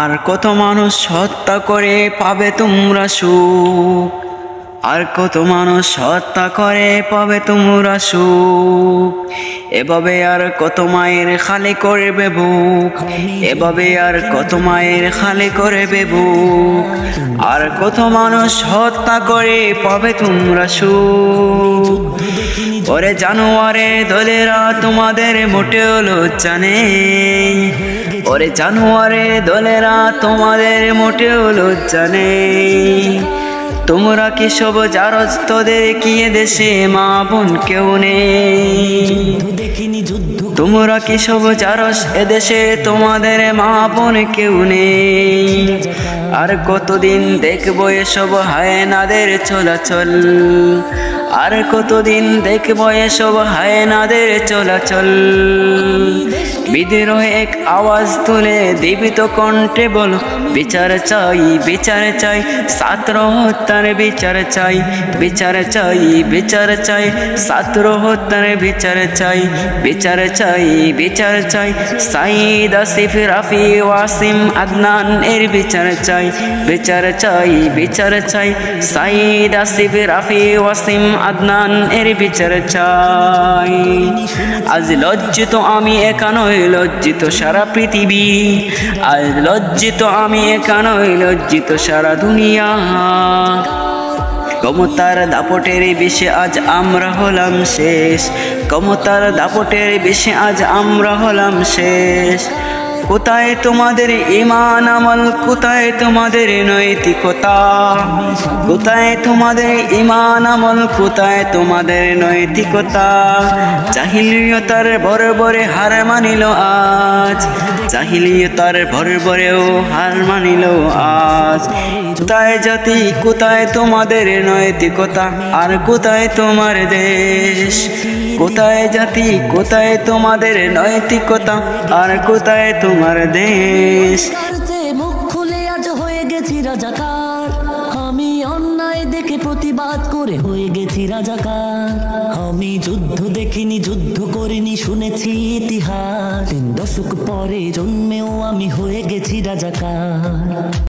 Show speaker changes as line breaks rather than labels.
আর কত মানুষ হত্যা করে পাবে তোমরা সুখ, আর কত মানুষ হত্যা করে পাবে তোমরা সুখ। এভাবে আর কত মায়ের খালি করবে বুক, এভাবে আর কত মায়ের খালি করবে বুক। আর কত মানুষ হত্যা করে পাবে তোমরা সুখ। ওরে জানোয়ারের দলেরা তোমাদের মোটেও লজ্জা নেই, ওরে জানোয়ারের দলেরা তোমাদের মোটেও লজ্জা নেই। তোমরা কি সব জারজ, তোদের কি দেশে মা বোন কেউ নেই? তোমরা কি সব জারজ, এদেশে তোমাদের মা বোন কেউ নেই। আর কতদিন দেখবো এসব হায়নাদের চলাচল, আর কতদিন দেখবো এসব হায়নাদের চলাচল। বিদ্রোহ এক আওয়াজ তুলে দীপিত কণ্ঠে বলো, বিচার চাই, বিচার চাই, ছাত্র হত্যার বিচার চাই, বিচার চাই, বিচার চাই, ছাত্র হত্যার বিচার চাই, বিচার চাই, বিচার চাই। সাইদ, আসিফ, রাফি, ওয়াসিম, আদনান এর বিচার চাই, বিচার চাই, বিচার চাই। সাইদ, আসিফ, রাফি, ওয়াসিম, আদনান এর বিচার চাই। আজ লজ্জিত আমি একা নই, লজ্জিত সারা পৃথিবী। আজ লজ্জিত আমি একা নই, লজ্জিত সারা দুনিয়া। ক্ষমতার দাপটের বিষে আজ আমরা হলাম শেষ, ক্ষমতার দাপটের বিষে আজ আমরা হলাম শেষ। কোথায় তোমাদের ঈমান আমল, কোথায় তোমাদের নৈতিকতা? কোথায় তোমাদের ঈমান আমল, কোথায় তোমাদের নৈতিকতা? জাহিলিয়তার বর্বরে হার মানিল আজ, জাহিলিয়তার বর্বরেও হার মানিল আজ। কোথায় জাতি, কোথায় তোমাদের নৈতিকতা, আর কোথায় তোমার দেশ? কোথায় জাতি, কোথায় তোমাদের নৈতিকতা, আর কোথায় তোমার দেশ?
মুখ খুলে আজ হয়ে গেছি রাজাকার, আমি অন্যায় দেখে প্রতিবাদ করে হয়ে গেছি রাজাকার। আমি যুদ্ধ দেখিনি, যুদ্ধ করিনি, শুনেছি ইতিহাস। 3 দশক পরে জন্মেও আমি হয়ে গেছি রাজাকার।